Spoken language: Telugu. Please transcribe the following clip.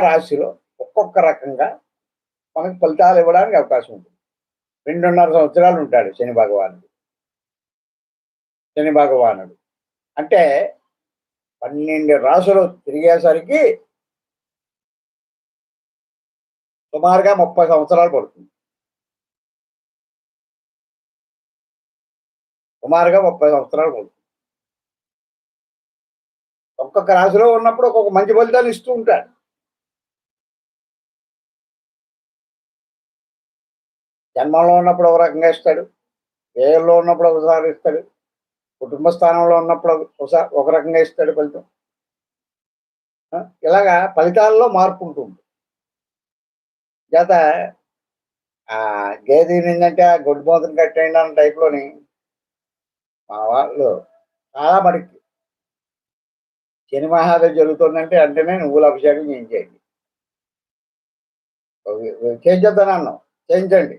రాశిలో ఒక్కొక్క రకంగా మనకు ఫలితాలు ఇవ్వడానికి అవకాశం ఉంటుంది. 2.5 సంవత్సరాలు ఉంటాడు శని భగవానుడు. అంటే 12 రాసులు తిరిగేసరికి సుమారుగా 30 సంవత్సరాలు పడుతుంది. సుమారుగా 30 సంవత్సరాలు పడుతుంది. ఒక్కొక్క రాశిలో ఉన్నప్పుడు ఒక్కొక్క మంచి ఫలితాలు ఇస్తూ ఉంటాడు. జన్మంలో ఉన్నప్పుడు ఒక రకంగా ఇస్తాడు. వ్యయంలో ఉన్నప్పుడు ఒకసారి ఇస్తాడు. కుటుంబ స్థానంలో ఉన్నప్పుడు ఒక రకంగా ఇస్తాడు ఫలితం. ఇలాగా ఫలితాల్లో మార్పు ఉంటుంది. చేత గేదె ఏంటంటే ఆ గొడ్డు మూతను కట్టేయండి అన్న టైప్లోని మా వాళ్ళు చాలా మటుకి శని మహాదేవి జరుగుతుందంటే అంటేనే నువ్వుల అభిషేకం చేయించేయండి. చేయించొద్దని అన్నాం, చేయించండి.